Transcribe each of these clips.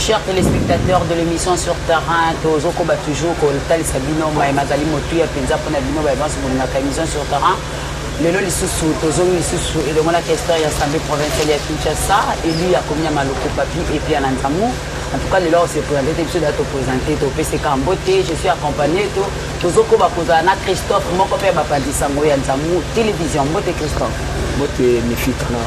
chers téléspectateurs de l'émission Sur Terrain, toujours Tal Sabino, Mazali Motuya, Penza Ponabino, émission Sur Terrain. Le lot lisusu tozongi lisusu et le mona questeur ya Assemblée provinciale ya Kinshasa élu ya Komia Maloko Papi et puis Ananzamu. En tout cas le lot c'est présenté monsieur d'être présenté au PC Kambote, je suis accompagné to tozoko bakoza na Christophe moko pe bapandisa ngo ya Nzamu télévision Mbote Christophe. Mbote Mifitra.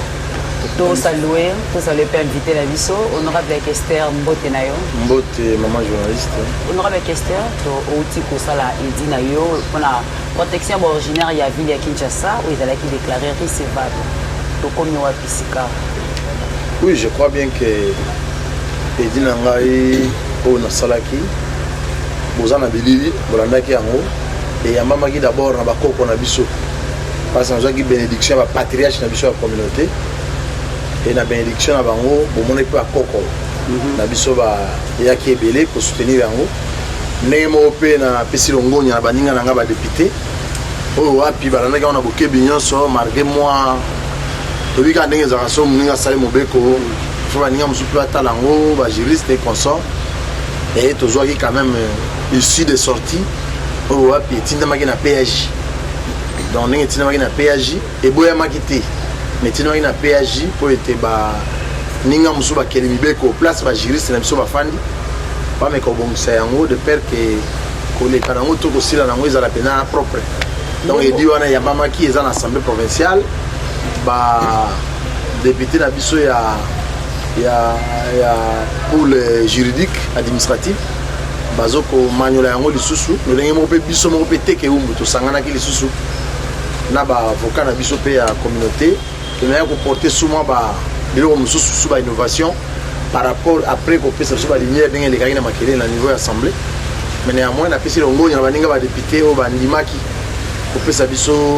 Tout saluer peut inviter la biso honorable Esther Mbote nayo. Mbote maman journaliste. Honorable Esther to outi ko sala edi nayo pona protection originaire ya ville ya Kinshasa où ils allaient déclarer recevable. To comme wa pisika. Oui, je crois bien que edi nangai o na salaki bozana bilili bolandaki yango et ya mama ki d'abord na bakoko na biso. Parce que nous avons bénédiction à la patriarche de la communauté. Et la bénédiction à Bango, pour mon époux à Coco. La biso va y a qui est belé pour soutenir Bango. Némo pe na Pessilongo ni na baninga na ngaba député. Oh wapi balana on a beaucoup bignon so malgré moi. To bi ka ndenge za so muninga sale mobeko. Faut baninga musupu atalango ba juriste et consort. Et toujours qui quand même issu de sortie. Oh wapi tinda magina PAJ. Donc ndenge tinda magina PAJ et boya makité. Mais tu n'as pas PAJ pour être ninga musuba kelimi beko place ba juriste na biso ba fandi pas mais ko bon c'est en haut de père que les kanango to ko sila nango ezala pena propre. Donc il dit wana ya mama qui est en assemblée provinciale ba député na biso ya pour le juridique administratif bazoko manyola yango lisusu le ndenge mo pe biso mo pe teke umbu to sangana ki lisusu na ba avocat na biso pe ya communauté qui m'a porté sous moi sous innovation par rapport après qu'on puisse sur la lumière bien les gars na makele na niveau assemblée mais néanmoins na pesi longo na baninga ba député au bandimaki qu'on puisse biso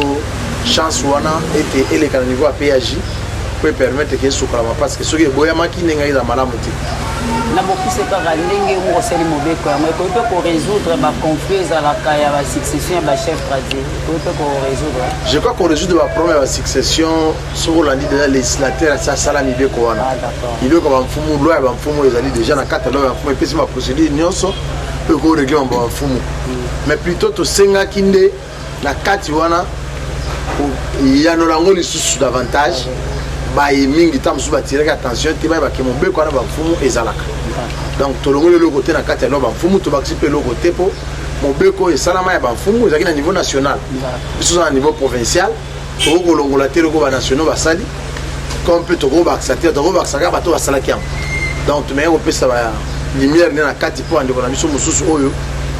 chance wana et les gars niveau PAJ pour permettre que ce soit parce que ce qui boya maki nenga ida malamu ti na bokise ka ndenge ngo seli mobeko ya ngo ko résoudre ba conflit à la kaya ba succession ba chef tradie ko résoudre. Je crois qu'on résout de la première succession sur la déjà législateur ça sala ni beko wana. Ah d'accord. Il veut qu'on fumu loi ba fumu ezali déjà na kata loi ba fumu pesi ma procédure nyonso peut ko régler en ba fumu. Mais plutôt to senga kinde na kati wana il y a no lango lisusu davantage. Ba mingi tam su ba tirer attention ti ba ke mon beko na ba fumu ezalaka. Donc tout le monde le côté na kati ba fumu to ba xipe le côté po mon beko et salama ya ba fumu ezaki na niveau national. Biso na niveau provincial to ko longola te ko ba national ba sali comme peut to ko ba accepter to ko ba saka ba to ba salaki. Donc tu me ko pesa ba lumière na kati po ande ko na biso mususu oyo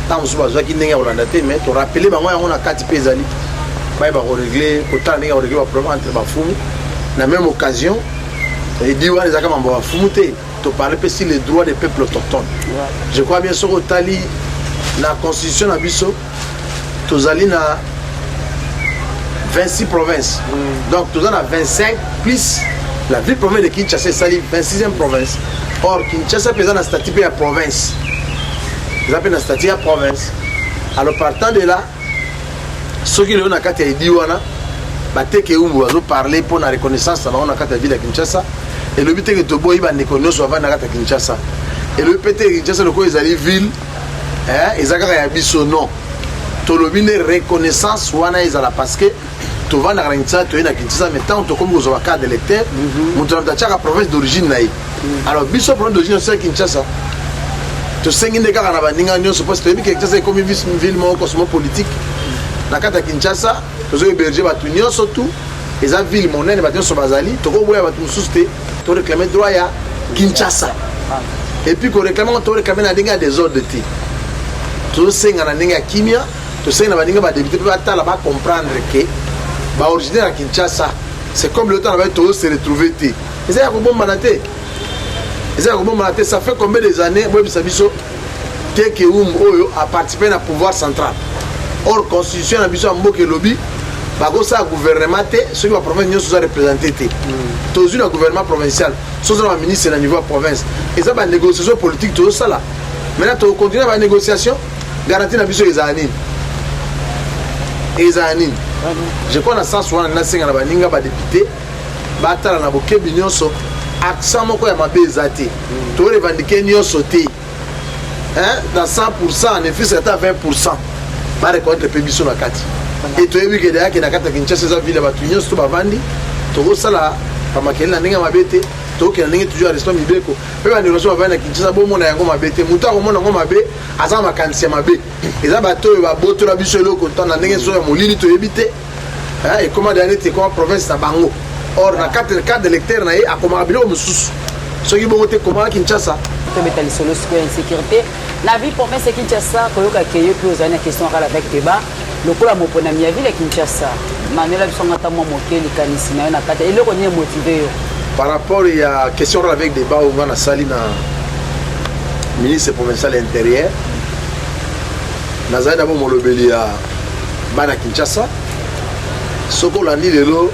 tam su ba zaki ndenge olanda te mais to rappeler ba moi on a kati pe ezali ba ko régler ko ta ndenge régler ba problème entre ba fumu. La même occasion, il dit ouais, les accords en fumute, tu parles pas sur les droits des peuples autochtones. Je crois bien sûr au Tali, la constitution d'Abisso, tu as 26 provinces. Donc tu as 25 plus la ville province de Kinshasa, c'est la 26e province. Or, Kinshasa présente un statut de la province. Ils appellent un statut de la province. Alors partant de là, ceux qui ont été dit bateke umbu azo parler pour la reconnaissance na on a kata ville à Kinshasa et le but est que to boy ba nekono so va na kata Kinshasa et le PT Kinshasa le ko ezali ville ezaka ya biso non to le bine reconnaissance wana ezala parce que to va na Kinshasa to ina Kinshasa mais tant to comme zo carte d'électeur mutu na tchaka province d'origine naï alors biso province d'origine c'est Kinshasa to senginde kaka na baninga nyonso parce que Kinshasa est comme une ville mo cosmopolitique na kata Kinshasa tous les bergers battu surtout les villes monnaie battu sur bazali to ko boya battu mususte to réclamer droit à Kinshasa et puis ko réclamer to réclamer na dinga des ordres de ti to senga na dinga kimia to senga na dinga ba député ba tala ba comprendre que ba originaire à Kinshasa c'est comme le temps avec to se retrouver ti et ça ko bon manaté et ça ko bon manaté ça fait combien des années boy bisabiso teke oyo a participé na pouvoir central. Or constitution na biso mboke lobby bako ça gouvernement té ceux qui va province nous sont représentés té tous une gouvernement provincial sont un ministre na niveau province et ça ba négociation politique tout ça là maintenant to continuer ba négociation garantie na biso ezani je crois na sens wana na senga na baninga ba député ba tala na bokebi nyonso accent moko ya mabe eza te torevendike nyonso te dans 100% en effet c'est à 20% bareconnaître mpe biso na kati e toyebi ke deyake na kati ya Kinshasa eza ville ya bato nyonso to bavandi tokosala bamakeli na ndenge ya mabe te tokokende ndenge toujours ya restaurant mibeko mpe bandeko nyonso bavandi na Kinshasa bomona yango mabe te moto akomona yango mabe aza na makanisi ya mabe eza bato oyo babotola biso eloko ntan na ndenge so ya molili toyebi te ekoma deya neti ekoma province na bango or na carte d'électeur na ye akomaka biloko mosusu soki bongo te komaka Kinshasa tobeta lisolo sikoyo ya insécurité na vie province ya Kinshasa koyokaka ye mpe ozali na question akala avec débat lokola moponami ya ville ya Kinshasa mamela biso ngo ata mwa moke likanisi na yo na kati eloko nini motive yo par rapport ya question akala avec débat oyo nga nasali na ministre provincial ya intérieur nazali nabo molobeli ya bana Kinshasa soki olandi lelo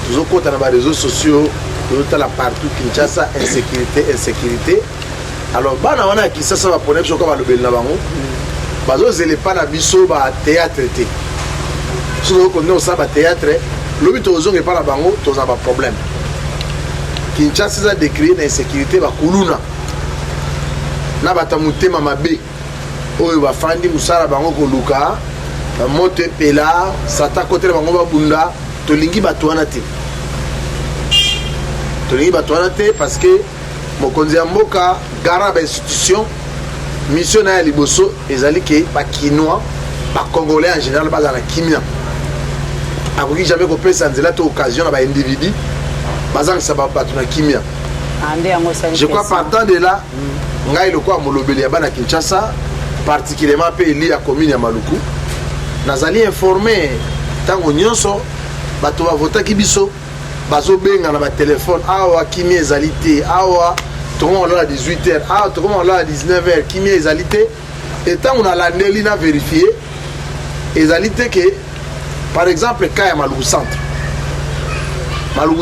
tozokota na bareseau sociaux tozotala partout Kinshasa insécurité alors bana wana ya Kinshasa bapone biso kaka balobeli na bango bazozela epa na biso batéâtre te so tozokonde osala batéâtre lobi tozonga epa na bango tozala baproblème Kinshasa eza décrie na insécurité bakuluna na bato ya motema mabe oyo bafandi mosala bango koluka moto epela sata kotela bango babunda tolingi bato wana te parce que mokonzi ya mboka garant bainstitution mission na ya liboso ezali ke bakinois bacongolais en général bazala na kimia akoki jamais kopesa nzela to occasion na baindividu bazangisa bato na kimia je crois partant de là ngai lokola molobeli ya bana Kinshasa particulièrement mpe eli ya commune ya Maluku nazali informé ntango nyonso bato bavotaki biso bazobenga na batelefone awa kimia ezali te awa tokoma olola 18h awa tokoma olola 19h kimia ezali te etango nalandeli na vérifie ezali te ke par exemple ka ya Maluku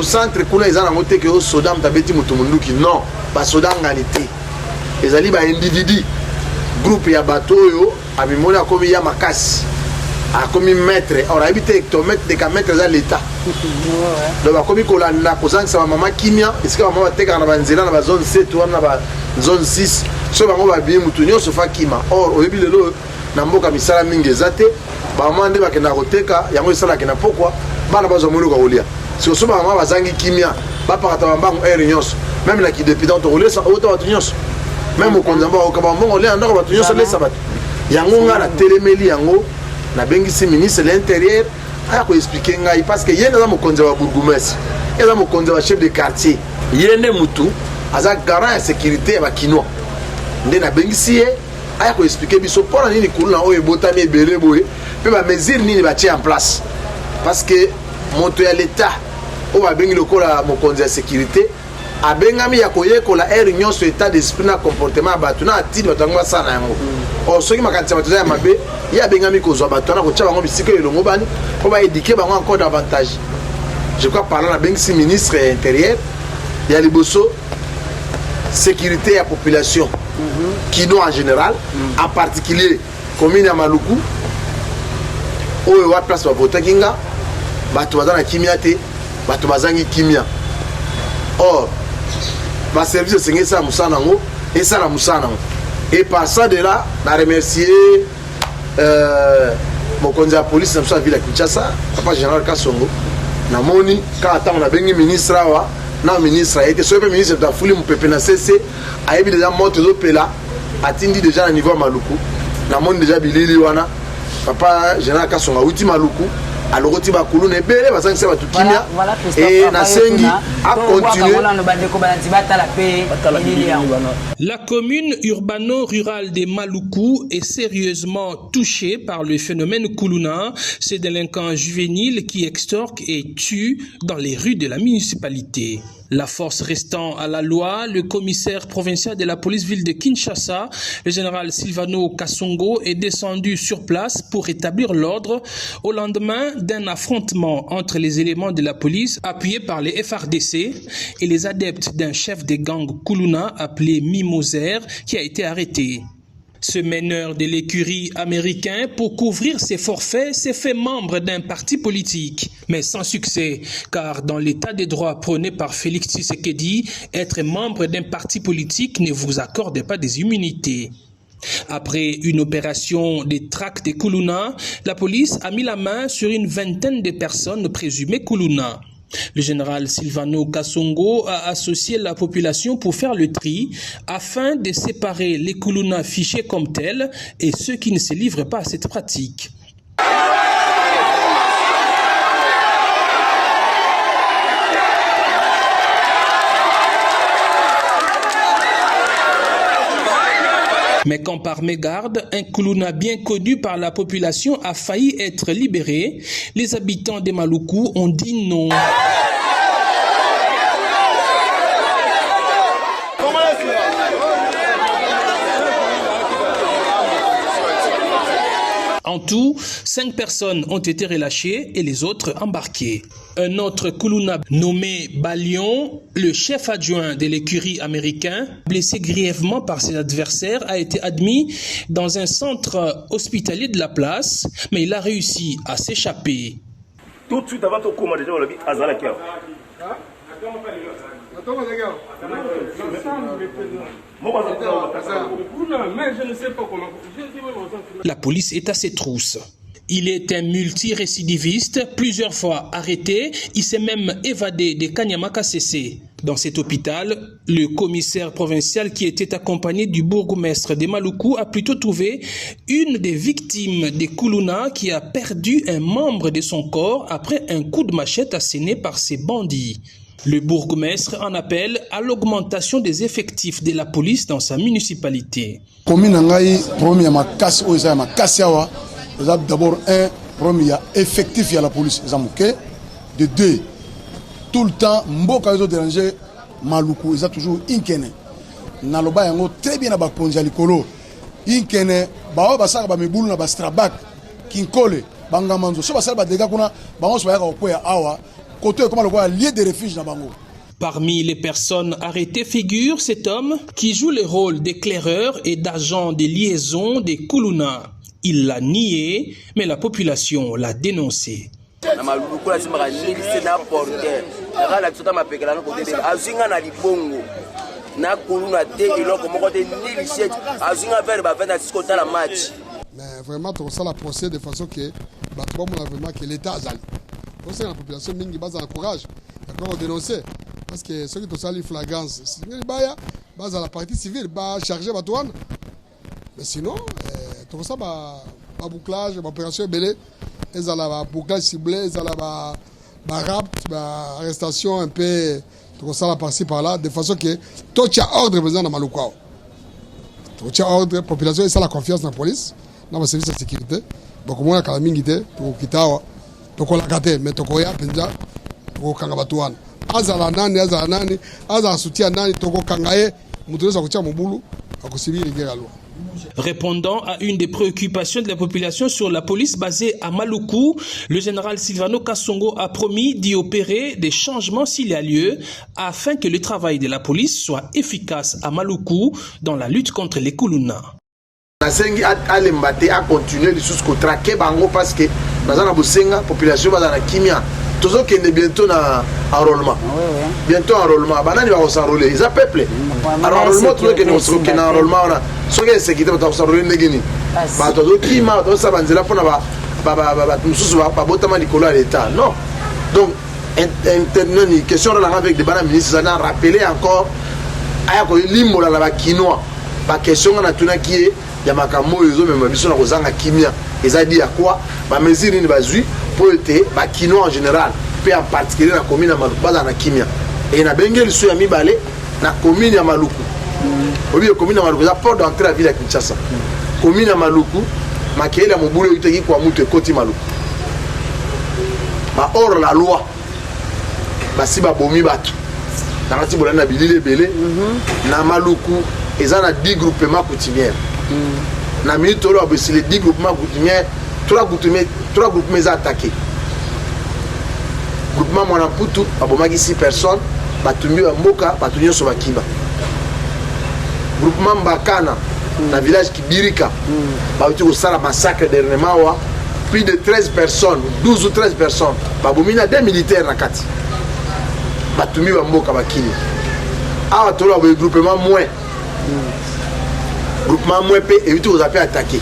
centre kuna eza nango te ke osoda moto abeti moto monduki non basoda ngani te ezali baindividu groupe ya bato oyo amimoni akomi ya makasi akomi maître or ayebi te hectomètre deka maître eza l'état donc bakomi kolanda kozangisa bamama kimia esika bamama batekaka na banzela na bazone 7 wana na bazone 6 so bango babie mutu nyonso fa kima or oyebi lelo na mboka misala mingi eza te bamama nde bakendaka koteka yango esalaki na pokwa bana bazwa moloko kolia siko so bamama bazangi kimia bapakata bambango ere nyonso même na kidepudant tokolesa ota bato nyonso même mokonzi ya mboka okaba mbongo olia ndako bato nyonso lesa bato yango nga na telemeli yango nabengisi ministre de l'intérieur aya koexplike ngai parce que ye nde aza mokonzi wa bourgmestre eza mokonzi wa chef de quartier ye nde mutu aza garant ya sécurité ya bakinois nde nabengisi ye aya koexplike biso mpona nini kuluna oyo ebotami ebele boye mpe bamesure nini batie en place parce que moto ya l'état oyo babengi lokola mokonzi ya sécurité abengami ya koyekola ere nyonso état d'esprit na comportement ya bato na atidi bato yango basala yango or soki makanisi ya bato eza ya mabe ye abengami kozwa bato wana kotia bango bisika elongo bani mpo baédike bango encore davantage je crois parlant nabengisi ministre ya intérieur ya liboso sécurité ya population kino en général en particulier commune ya Maluku oyo wa place bavotaki nga bato baza na kimia te bato bazangi kimia or baservice esengeli esala mosala nango esala mosala nango et par ça de là na remercier mokonzi ya polisi na biso ya ville ya Kinshasa papa général Kasongo namoni kaka ntango nabengi ministre awa na ministre ayete soki mpe ministre tafuli mopepe na sese ayebi deja moto ezopela atindi deja na niveau ya Maluku namoni deja bilili wana papa général Kasongo awuti Maluku alokoti bakulu na ebele bazangisa bato kimia et nasengi acontinue. La commune urbano-rurale de Maluku est sérieusement touchée par le phénomène Kuluna, ces délinquants juvéniles qui extorquent et tuent dans les rues de la municipalité. La force restant à la loi, le commissaire provincial de la police ville de Kinshasa, le général Silvano Kasongo, est descendu sur place pour établir l'ordre au lendemain d'un affrontement entre les éléments de la police appuyés par les FRDC et les adeptes d'un chef de gang Kuluna appelé Mimoser qui a été arrêté. Ce meneur de l'écurie américain, pour couvrir ses forfaits, s'est fait membre d'un parti politique, mais sans succès, car dans l'état des droits prôné par Félix Tshisekedi, être membre d'un parti politique ne vous accorde pas des immunités. Après une opération de traque des Kuluna, la police a mis la main sur une vingtaine de personnes présumées Kuluna. Le général Silvano Kasongo a associé la population pour faire le tri afin de séparer les Kuluna fichés comme tels et ceux qui ne se livrent pas à cette pratique. Mais quand par mégarde, un Kuluna bien connu par la population a failli être libéré, les habitants de Maluku ont dit non. En tout, 5 personnes ont été relâchées et les autres embarquées. Un autre Kuluna nommé Balion, le chef adjoint de l'écurie américain, blessé grièvement par ses adversaires, a été admis dans un centre hospitalier de la place, mais il a réussi à s'échapper. Tout de suite avant ton coma, déjà, on l'a dit à Zalakia. La police est à ses trousses. Il est un multirécidiviste, plusieurs fois arrêté. Il s'est même évadé de Kanyama-Kasese. Dans cet hôpital, le commissaire provincial qui était accompagné du bourgmestre de Maluku a plutôt trouvé une des victimes des Kuluna qui a perdu un membre de son corps après un coup de machette asséné par ces bandits. Le bourgmestre en appelle à l'augmentation des effectifs de la police dans sa municipalité. D'abord, premier effectif à la police. De deux, tout le temps, Mboka ils ont dérangé Maluku, ils ont toujours inkene. Naloba yango très bien à Bakonja Likolo. Inkene, Bawa Basaka Bamebulu na Bastrabak, Kinkole, Bangamanzo. So Basala Badega Kuna, Bangos Bayaka Okoya Awa. Parmi les personnes arrêtées figure cet homme qui joue le rôle d'éclaireur et d'agent de liaison des Kuluna. Il l'a nié, mais la population l'a dénoncé. Mais vraiment, tout ça, la procès de façon que l'État a c'est la population mingi base en courage d'accord dénoncer parce que ceux qui ont sali flagrance c'est base à la partie civile ba charger batouane mais sinon tout ça ba bouclage ba opération belé ils ala ba bouclage ciblé ils ala ba rap ba arrestation un peu tout ça la partie par là de façon que tout y a ordre présent dans Maluku tout y a ordre population et ça la confiance dans la police dans le service de sécurité beaucoup moins la mingité pour kitawa toko la gâté mais toko ya penza toko kanga batuana azala nani azala soutien nani toko kangaye mutuza kutia mobulu akusibiri ngalo. Répondant à une des préoccupations de la population sur la police basée à Maluku, le général Silvano Kasongo a promis d'y opérer des changements s'il y a lieu afin que le travail de la police soit efficace à Maluku dans la lutte contre les Kuluna. Nasengi alembate a continuer les choses qu'on traque bango parce que la population va dans la kimia. Tout ça qui est bientôt na enrôlement. Bientôt enrôlement. Banani va s'enrôler. Ils a peuplé. Enrôlement tout que nous sommes en enrôlement là. Ce qui est sécurité va s'enrôler n'egini. Ba tout qui ma tout ça banzela pour na ba nous sous va pas botama Nicolas à l'état. Non. Donc une question là avec des banana ministres ça n'a rappelé encore aya ko limbo la ba kinoa. Ba question on a tuna qui est ya makambo yozo même biso na kozanga kimia. Ils ont dit à quoi ma mesure ni bazui pour être ba kino en général puis en particulier la commune à Maluku dans la kimia et na bengeli so ya mibale na commune ya Maluku obi commune ya Maluku za porte d'entrée à ville ya Kinshasa commune ya Maluku makela mobule uteki kwa mutu ekoti Maluku ba hors la loi ba si ba bomi batu na kati bolana bilile belé na Maluku eza na 10 groupements coutumiers na minute là c'est les 10 groupements coutumiers 3 groupements attaqués groupement Mwanamputu abomaki 6 personnes batumbi ba mboka batunyo so bakiba groupement Mbakana dans le village Kibirika. Il y a un massacre dernièrement. Plus de 13 personnes, 12 ou 13 personnes. Il y a des militaires dans le Kati. Il y a un groupement moins. Groupement moins et vous avez attaqué.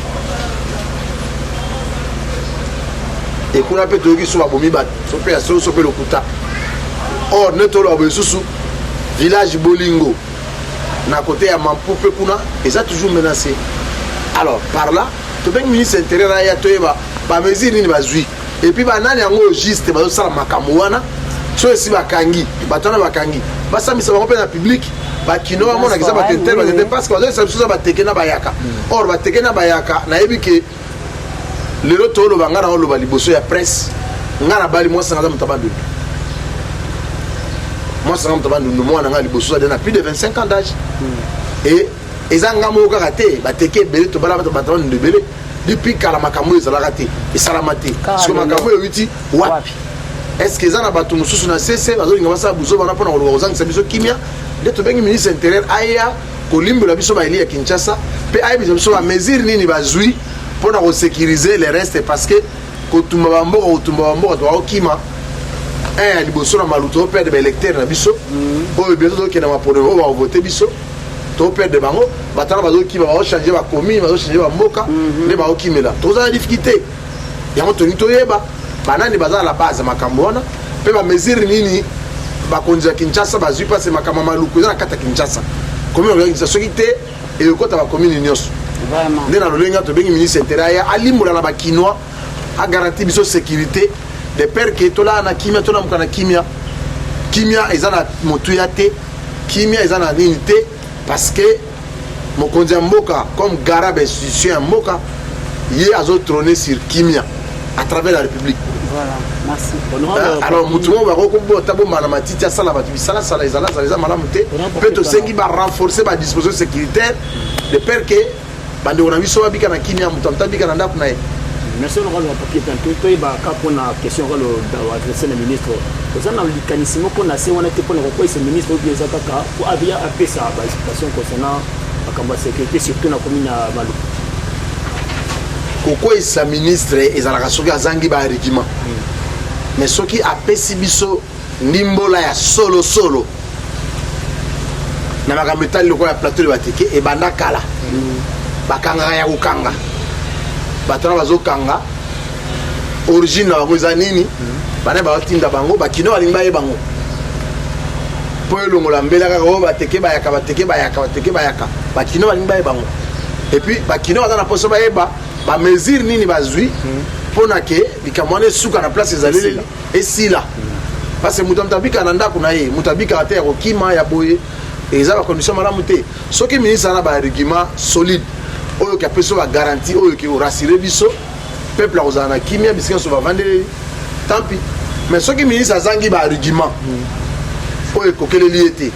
Et qu'on a fait tout qui soit bomi bat, sopé à sopé le kuta. Or netolo abesusu village Bolingo na côté à Mampope kuna et ça toujours menacé. Alors par là, tout le ministre intérieur a toyeba ba mesure ni bazui. Et puis ba nani yango juste ba sala makambo wana. So esi bakangi, batona bakangi. Ba ça mi ça va na public. Ba kino amona kiza ba tenter ba parce que ça ça ba tekena bayaka. Or ba tekena bayaka na ebike le retour le bangara on le bali bosso ya presse ngana bali moi sanga mutabandu moi sanga mutabandu moi na ngali bosso na plus de 25 ans d'âge et ezanga mo ka raté ba teke belé to bala baton de belé depuis kala makambo ezala raté et salamate parce que makambo yoiti wapi est-ce que ezana batu mususu na cc bazo ngaba sa buzo bana pona ko zanga biso kimia de to bengi ministre intérieur aya ko limbo la biso ba ili ya Kinshasa pe aya biso ba mesure nini bazui pour sécuriser les restes parce que quand tu m'as okima un liboso na maluto perdre des électeurs na biso o bientôt que na mapone o va voter biso to perdre bango batana bazo ki ba changer ba commune ba changer ba mboka ne ba okimela to za difficulté ya moto ni to yeba banani baza la base makambona pe ba mesure nini ba konza Kinshasa ba zui passer makama maluko na kata Kinshasa commune organisation qui té et ko ta ba commune nyos vraiment ndena lolenga to bengi ministre intérieur alimula na bakinois a garantir biso sécurité de père que to la na kimia to na mukana kimia ezana motuya te kimia ezana nité parce que mokonzi mboka comme garab institution mboka yé azo trôner sur kimia à travers la république. Voilà, merci. Alors mutumo ba ko bo tabo mana matiti asala batu bisala sala ezala za malamuté peut to sengi ba renforcer ba disposition sécuritaire de père que bande on a vu ça bika na kimia mutamta bika na ndaku na ye. Merci on va papier tantôt toi ba ka pona question le adresser le ministre ça na likanissimo pona se wana te pona ko ce ministre ou bien ça kaka pour avia appeler ça ba explication concernant la sécurité surtout na commune à Maluku. Koko sa ministre ezalaka soki azangi ba régiment mais soki apesi biso ndimbola ya solo na makambo loko ya plateau de bateke e banda kala bakanga ya kokanga batona bazokanga origine na bango eza nini bana baotinda bango bakino balingi ye bango po elongola mbela kaka o bateke bayaka bakino balingi ye bango et puis bakino baza na poso bayeba ba mesure nini bazui pona ke bikamwane suka na place ezaleli esila parce que mutamtabika na ndako na ye mutabika ate ya kokima ya boye eza ba condition malamu te soki ministre na ba argument solide oyo ka peso ba garantie oyo ki rassurer biso peuple ozana kimia bisika so ba vandeli tant pis mais soki ministre azangi ba argument oyo kokele liete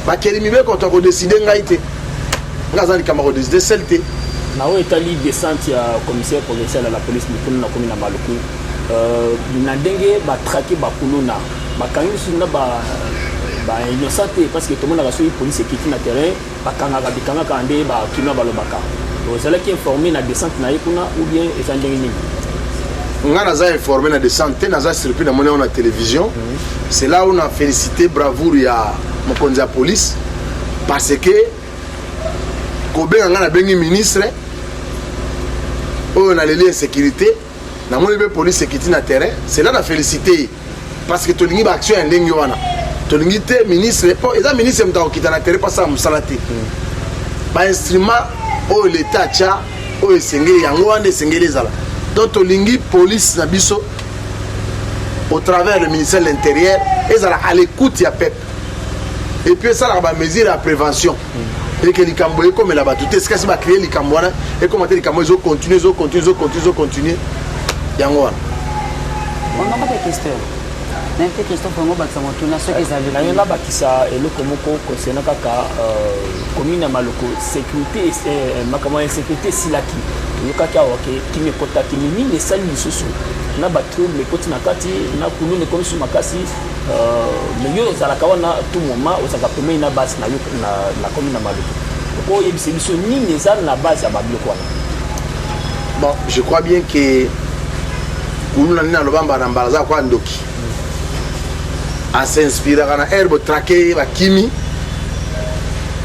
ba kelimi be ko to ko décider ngai te ngazali kamaro décider selte na o etali descente ya commissaire provincial à la police mikunu na commune na Maluku na ndenge ba traquer ba kuluna ba kangi suna ba innocente parce que tout le monde a reçu police qui na terrain ba kanga ka bikanga ka ande ba kino ba lobaka donc c'est là qui informé na descente na ikuna ou bien et ndenge nini ngana za informé na descente na za surpris na mona na télévision c'est là où on a félicité bravoure ya mokonzi ya police parce que kobenga ngana bengi ministre on a les sécurité na moni be police sécurité na terrain c'est là na félicité parce que tolingi ba action ndenge wana tolingi te ministre po eza ministre mtako kita na terrain pasa musalati ba instrument o l'état cha o esengeli yango ande esengeli ezala donc tolingi police na biso au travers le ministère de l'intérieur ezala à l'écoute ya peuple et puis ça la ba mesure à prévention et que les Cambodgiens comme là-bas tout est-ce que c'est va créer les Cambodgiens et comment les Cambodgiens continuer yango on n'a pas de questions n'importe question pour moi ça monte na ce qu'ils avaient là il y a bakisa eloko moko concernant kaka commune ya Maluku sécurité makama insécurité silaki yokaka oke kimi kota kimi ni sali lisusu na ba trouble koti na kati na kulune comme sur makasi mais yo za la kawana tout moment osaka pemé na base na yo na commune ya Maluku po yebisa biso nini eza na base ya babiloko wana. Bon, je crois bien que kuluna nini alobamba na mbala za kwa ndoki a s'inspire kana herbe traqué bakimi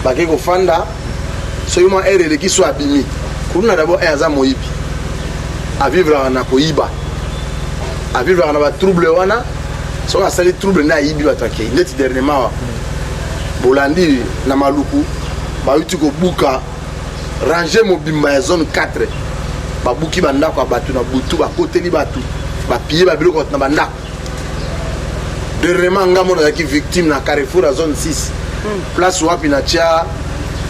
bake kofanda soki mwa ere eleki so abimi kuluna d'abord aza moyibi avivre na koyiba avivre na batrouble wana soki asali trouble nde ayibi batrake ndeti dernièrement wa bolandi na maluku bauti kobuka ranger mobimba ya zone 4 babuki bandako ya bato na butu bakoteli bato bapille babiloko na bandako dernièrement nga mona azalaki victime na Carrefour à zone 6 place wapi na tia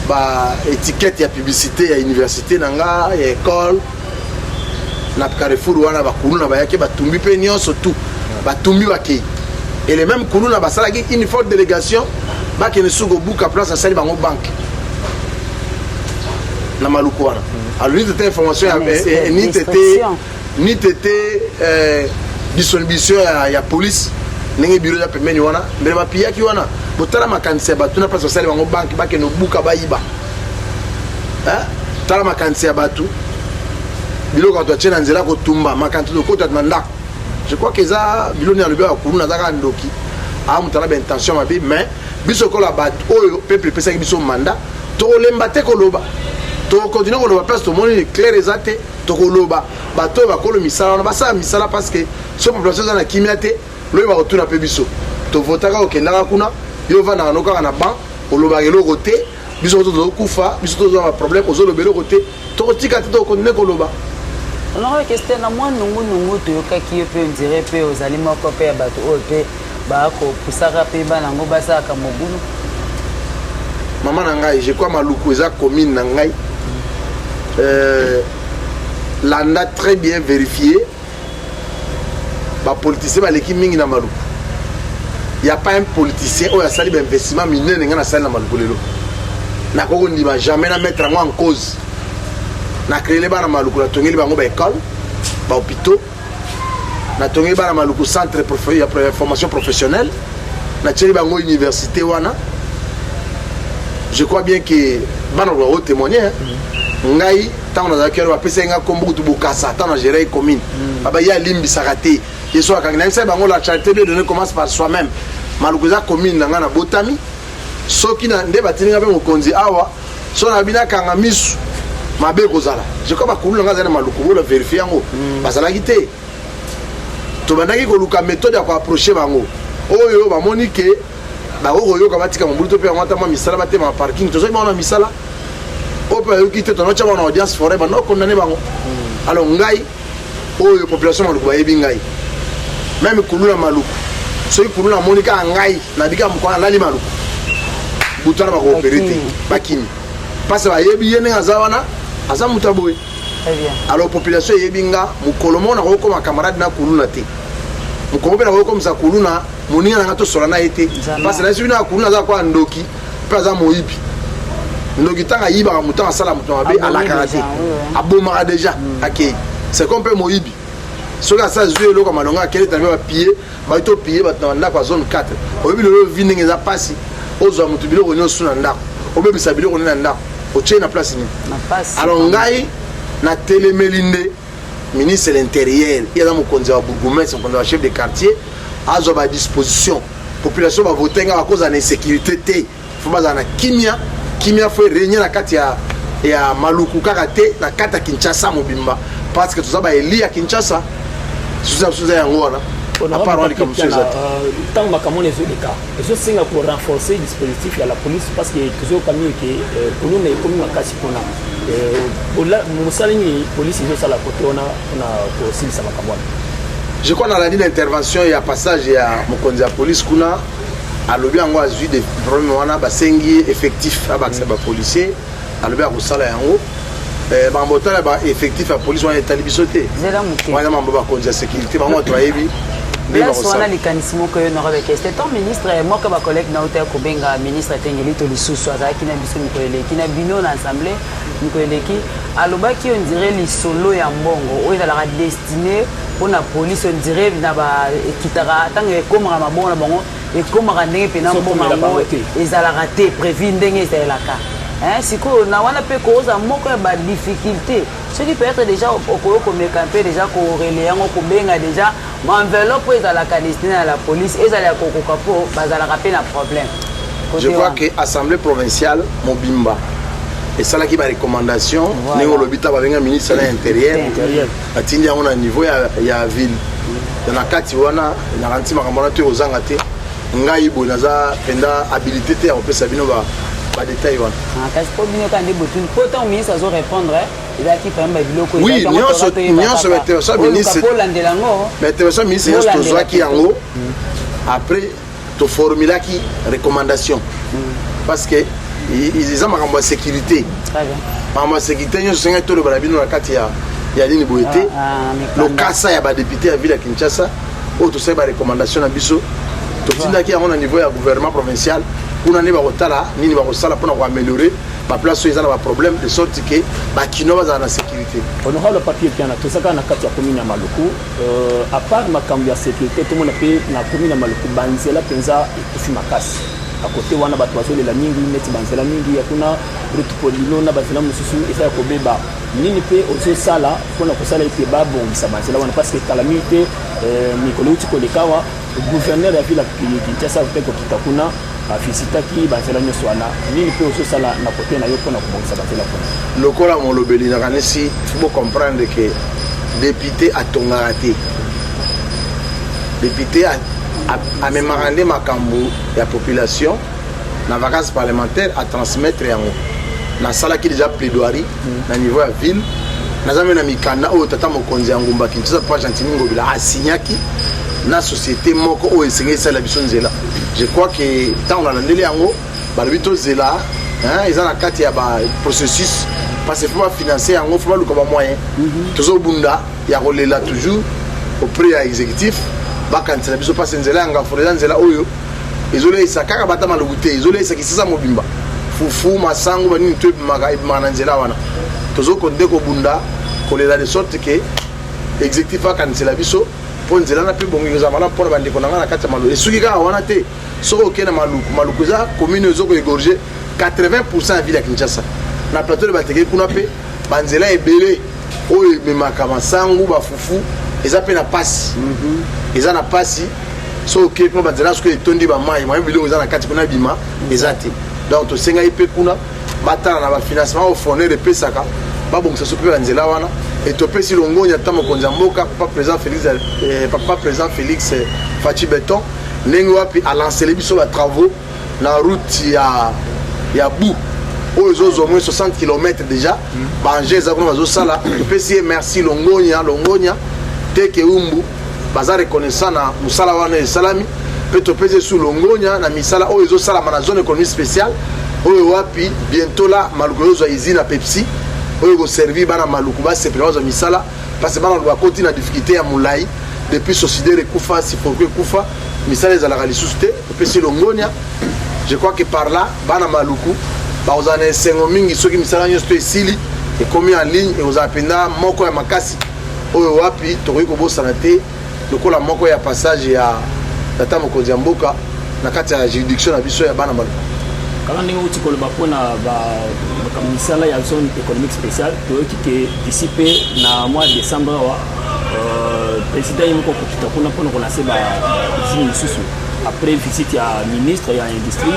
ba étiquette ya publicité ya université na nga ya école na Carrefour wana bakuluna bayaki batumbi pe nyonso tout batumbi bakei et les mêmes kuluna basalaki une forte délégation bakene suko buka place asali bango banque na maluku wana alors ni tete information ni tete distribution ya police ndenge bureau ya pembeni wana mbele bapiyaki wana botala makanisi ya bato na place basali bango banque bakene buka bayiba tala makanisi ya bato biloko bato atie na nzela kotumba makanisi lokota na ndako je crois que ça biloni alobi akuluna azaka ndoki amutala baintention mabe mais biso kola bato oyo peuple epesaki biso mandat tokolemba te koloba tokokontinue koloba place tomoni clair eza te tokoloba bato oyo bakolo misala wana basala misala parce que so population eza na kimia te loyo bakotuna mpe biso tovotaka okendaka kuna yo ovandaka no kaka na ban olobaka eloko te biso tozokufa biso tozwa baproblème ozoloba eloko te tokotika te tokokontinue koloba. Alors question na mwa nungu toyokaki yo mpe ondire mpe ozali moko mpe ya bato oyo mpe bakopusaka mpe bana yango basalaka mobulu. Mama na ngai je crois maluku eza commune na ngai landa très bien vérifié bapoliticien baleki mingi na maluku y a pas un politicien oyo asali bainvestissement minene ngai nasali na maluku lelo nakoko ndima jamais na mettre yango en cause na créer bana maluku na tongeli bango ba école ba hôpitaux na tongeli bana maluku centre ya formation professionnelle na tsheli bango université wana. Je crois bien que bana doit témoigner ngai tant on a que va pesa nga kombu tu bokasa tant on gérer commune baba ya limbi sarate yeso akangina nsa bango la charité de donner commence par soi-même maluku za commune nga na botami soki na nde batininga pe mokonzi awa so na bina kanga misu mabe kozala je crois ba kulunga nga za maluku bo vérifier yango basala kité to bandaki ko luka méthode ya ko approcher bango oyo ba monique bakoyo kabatika mobulu to pe ngata ma misala batema parking tozo na misala opa yo kite to no chama na audience forêt ba no condamner bango alors ngai oyo population maluku ba yebi ngai même kuluna maluku so kuluna monika ngai na bika mko na li maluku butana ba coopérer bakini parce ba yebi yene azawana aza mutaboy très bien alors population yebi nga mukolomo na ko ma camarade na kuluna te mukobe na ko comme ça kuluna moninga na ngato solana ete parce que na sibina kuluna za kwa ndoki pa za moyibi ndoki tanga yiba mutanga sala mutonga be ala karate abomaka déjà akei c'est comme peu moyibi soka sa zué loko malonga kele tambe ba pied ba to pied ba tanda kwa zone 4 oyibi lo vindinga za pasi ozo mutu biloko nyoso na ndako obebisa biloko na ndako oche na place ni na passe alors ngai na telemelinde ministre de l'intérieur il y a dans mon conseil bourgmestre mon chef de quartier azo ba disposition population va voter à cause de l'insécurité té faut pas na kimia faut régner la kati ya maluku kakate na kata Kinshasa mobimba parce que tout ça ba eli à Kinshasa sous ya ngona on a parlé comme ça tant ma kamone zo de cas je sais pour renforcer le dispositif à la police parce que toujours comme que nous ne comme makasi kona ola musalini police zo sala côté on a aussi ça makamona. Je crois dans la ligne d'intervention il y a passage il y a mokonzi ya police kuna alobi yango azui des problèmes wana basengi effectif abakisa ba policier alobi akosala yango bambotala ba effectif ya police wana etali biso te wana mambo bakonzi ya sécurité bango to ayebi place wana likanisi moko yo norobe keste ton ministre moko ba collègue na uta kobenga ministre tengeli to lisusu azaki na biso mikoleleki na bino na assemblée mikoleleki alobaki on dirait lisolo ya mbongo oyo ezalaka destiné mpona police on dirait na baekitaka ntango ekomaka mabongo na bango ekomaka ndenge mpena mbongo yango ezalaka te prévu ndenge ezalelaka sikoyo na wana mpe koza moko ya badifficulté soki peut-être déjà okoyo komeka mpe déjà korele yango kobenga déjà enveloppe oyo ezalaka destiné à la police ezalaka kokoka mpo bazalaka mpe na problème. Je crois que l'Assemblée provinciale Mobimba et ça là qui va recommandation né au lobita ba venga ministre de l'intérieur atindi yango na niveau ya ville dans la kati wana na ranti makamona te ozanga te ngai bo naza penda habilité te ya opesa bino ba détail wana kasi po bino ka ndi botuni po tant ministre azo répondre il a qui fait un biloko oui nyonso intervention ministre pour landelango mais intervention ministre nyonso tozwaki yango après to formula qui recommandation parce que ils ont ma sécurité ma sécurité nyonso senga to le balabino na kati ya nini boyete le kasa ya ba député ya ville ya Kinshasa o to seba recommandation na biso to tinda ki yango na niveau ya gouvernement provincial kuna ne ba kotala nini ba kosala pour améliorer ba place ils ont ba problème de sorte que ba kino ba na sécurité honorable papier piana to saka na kati ya commune ya Maluku à part makambo ya sécurité to mona pe na commune ya Maluku banzela penza ekufi makasi à côté wana bato bazolela mingi neti banzela mingi yakuna route polino na banzela mosusu eza ya kobeba nini mpe ozosala mpona kosala ete babongisa banzela wana parce que calamité mikolo uti kolekawa gouverneur ya ville ya Kinshasa mpe kokita kuna afisitaki banzela nyonso wana nini mpe ozosala na kote na yo mpona kobongisa banzela kuna lokola molobeli nakanisi faut comprendre que député atongaka te député a même rendu makambo ya population na vacances parlementaires à transmettre yango na sala qui déjà plaidoirie na niveau ya ville na zamé na mikanda o tata mokonzi ya ngumba Kinshasa pa gentiment ngobila asignaki na société moko o esengé sala biso nzela je crois que tant on a landeli yango ba bito zela ils ont la carte ya ba processus parce que faut financer yango faut luka ba moyen toujours bunda ya kolela toujours auprès ya exécutif bakanisa biso pasi nzela nga foreza nzela oyo ezole isakaka bata malugute ezole isakisisa mobimba fufu masango banini to maka nzela wana tozo konde ko bunda kolela de sorte que exécutif akanisa biso po nzela na pe bongi za mala pour bande konanga na kati malu esuki ka wana te so okena maluku za commune ezoko égorger 80% ville ya Kinshasa na plateau de bateke kuna pe banzela ebele oyo memaka masango ba fufu eza pe na pasi eza na pasi so ke ko banzela sko etondi ba mai moi biloko eza na kati kuna bima eza te donc to senga ipe kuna batala na ba financement au fournir de pesaka ba bongisa so pe banzela wana et to pesi longonya tamo konza mboka papa président Félix Fachi Beton ndenge wapi a lancé les biso ba travaux na route ya bou aux au moins 60 km déjà banger za kuna bazo sala to pesi merci longonya teke umbu baza reconnaissant na musala wana esalami pe to pesi sous longonya na misala o ezo sala na zone économique spéciale oyo wapi bientôt là maluku yo izina na Pepsi oyo go servir bana maluku ba sepela zo misala parce que bana ba koti na difficulté ya mulai depuis société rekufa si pourquoi kufa misala za la lisusu te to pesi longonya je crois que par là bana maluku ba ozana sengo mingi soki misala nyonso to esili et commis en ligne et ozapenda moko ya makasi oyo wapi tokoki kobosana te lokola moko ya passage ya tata mokonzi ya mboka na kati ya juridiction na biso ya bana maluku kala ndenge uti koloba mpona misala ya zone économique spéciale toyoki ke d'ici pe na mois de décembre awa président ye moko kokita kuna mpona kolance bausine lisusu après visite ya ministre ya industrie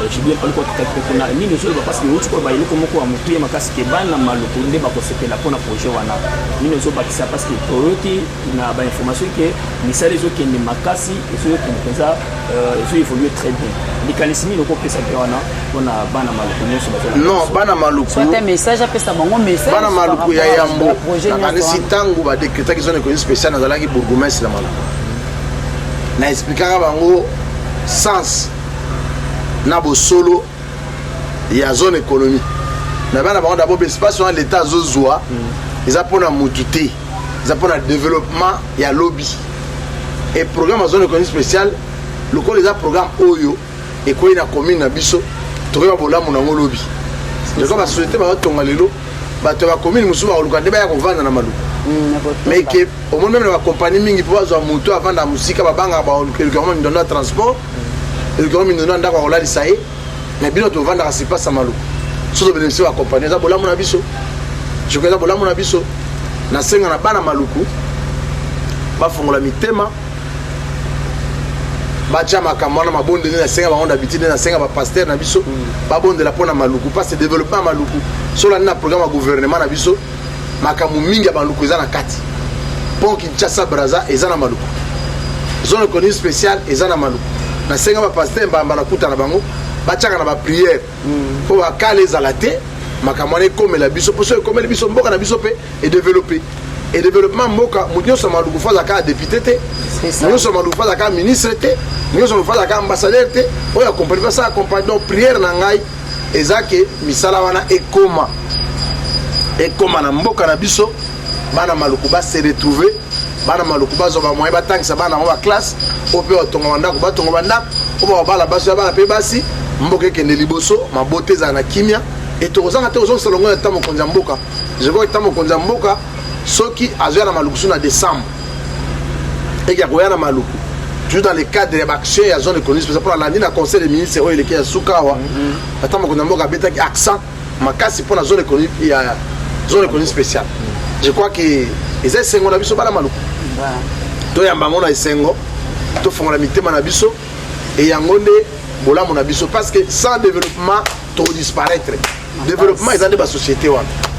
Julien Paluku akitaki pe kuna nini ozoloba parce que uti koloba eloko moko ya motu ye makasi ke bana maluku nde bakosepela mpona projet wana nini ozobakisa parce que toyoki na bainformation ke misala ezokende makasi ezokende mpenza ezoévolue très bien likanisi nini okopesa pe wana mpona bana maluku nyonso non bana maluku soit un message apesa bango message bana maluku ya yambo nakanisi ntango badekretaki zone économique spéciale nazalaki bourgmestre na maluku na expliquera bango sens na bosolo ya zone économique na bana bango d'abord espace dans l'état zozwa eza pona mututé eza pona développement ya lobby et programme à zone économique spéciale le col les programme oyo et quoi na commune na biso tokoba bolamu na lobby je crois la société ba tonga lelo ba to ba commune musuba oluka ndeba ya kovanda na maluku mais que au moins même la compagnie mingi pour avoir moto avant la musique ba banga ba quelqu'un me donne transport quelqu'un me donne ndako la lisae mais bien to vendre c'est pas ça maluku sozo bénéficier va accompagner ça bola mon abiso je connais bola mon abiso na senga na bana maluku ba fongola mitema ba jama kamana mabonde na senga ba onda bitine na senga ba pasteur na biso ba bonde la pona maluku parce que développement maluku sur la programme gouvernement na biso makamu mingi ba maluku za na kati pont Kinshasa Braza eza na maluku zone économique spéciale eza na maluku na senga ba pasteur mbamba na kuta na bango bachaka na ba prière pour bakale ezalate makamane comme la biso pour comme la biso mboka na biso pe et développer et développement mboka munyo so maluku faza ka député te munyo so maluku faza ka ministre te munyo so maluku faza ka ambassadeur te oya accompagner pas ça accompagner donc prière na ngai ezake misala wana ekoma na mboka na biso bana maluku ba se retrouver bana maluku bazo ba moyen batangisa bana ba classe ope otonga bandako batonga bandako oba bala baso bana pe basi mboka kende liboso mabote za na kimia et tozanga te ozonga salongo ya tamo konza mboka je vois tamo konza mboka soki azoya na maluku na décembre et ya koya na maluku toujours dans le cadre de l'action ya zone économique pour la landine na conseil des ministres o eleki ya sukawa tamo konza mboka betaki accent makasi pour la zone économique ya zone économique spéciale je crois que eza sengo na biso bala maluku to yamba ngona esengo to fongola mitema na biso et yango nde bola mon abiso parce que sans développement tout disparaître développement ils ont des sociétés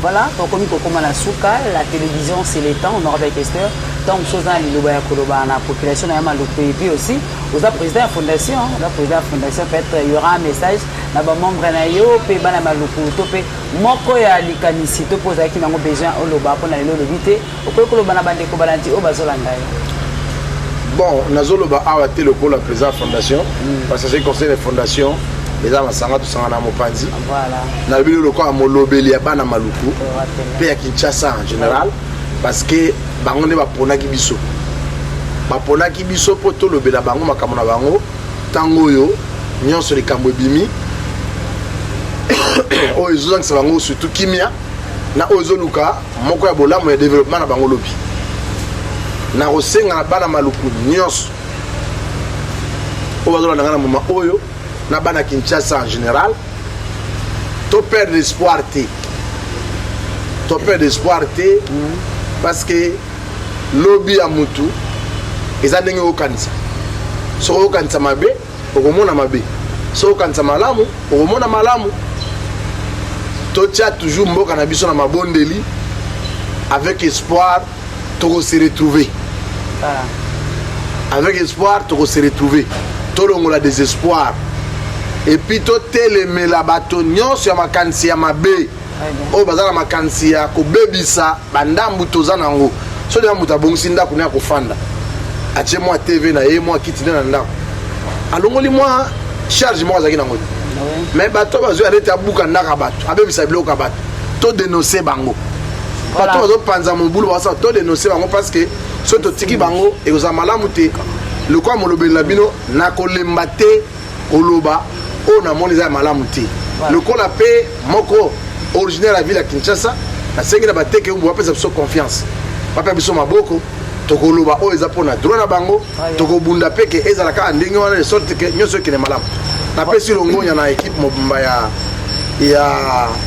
voilà donc comme la souka la télévision c'est les temps on aura avec Esther tant chose dans les loba ya koloba na population ya maluku et puis aussi aux président de la fondation peut-être il y aura un message na ba membre na yo pe bana maluku to pe moko ya likanisi to posa ki nango besoin au loba pour na le lobité au ko koloba na bande ko balanti o bazolanga yo. Bon, nazoloba awa te le ko la président fondation parce que c'est conseil de fondation les gens masanga to sanga na mopanzi voilà na bili le ko amolobeli ya bana maluku pe ya Kinshasa en général parce que bango ne baponaki biso po to lobela bango makambo na bango tango yo nyonso likambo ebimi o ezozangisa bango surtout kimia na ozoluka moko ya bolamu ya développement na bango lobi na kosenga na bana maluku nyonso o bazola na moma oyo na bana Kinshasa en général to perdre espoir te parce que lobby ya mutu eza ndenge okanisa so okanisa mabe okomona mabe so okanisa malamu okomona malamu to tia toujours mboka na biso na mabondeli avec espoir to se retrouver avec espoir to se retrouver to longola désespoir et puis to telemela bato nyonso ya makanisi ya mabe o bazala makanisi ya kobebisa bandambu toza nango so de muta bongisi ndako ne akofanda atie moi TV na ye moi kiti na ndako alongoli moi charge moi azaki nango mais bato bazo arrêter abuka ndaka bato abebisa biloko bato to dénoncer bango bato bazo panza mobulu basa to dénoncer bango parce que so to tiki bango e ko za malamu te le kwa molobeli na bino na kolemba te koloba o na moni za malamu te le ko la paix moko originaire la ville à Kinshasa na sengi na bateke umbu apesa biso confiance papa biso maboko tokoloba o eza pona droit na bango tokobunda peke ezala ka ndenge wana de sorte que nyonso kene malamu na pesi longonya na équipe mobimba ya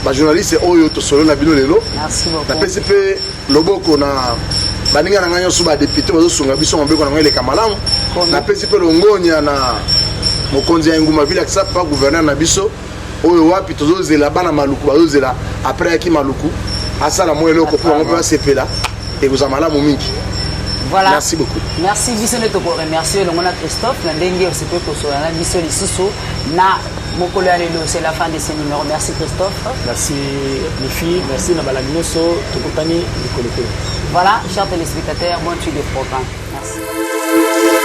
ba journaliste oyo to solo na bino lelo na pesi pe loboko na baninga na nganyo suba député bazo sunga biso mobeko na ngele kamalamu na pesi pe longonya na mokonzi ya nguma ville akisa pa gouverneur na biso oyo wapi tozozela bana maluku bazozela après yaki maluku asala mo eloko pour on peut sepela et vous amala mingi. Voilà. Merci beaucoup. Merci Bissone to ko remercier le mona Christophe na ndenge aussi peut ko so na biso lisusu na mokolo ya lelo c'est la fin de ce numéro. Merci Christophe. Merci les filles, merci na balagnoso to kokani likolo. Voilà, chers téléspectateurs, bon suite des programmes. Merci.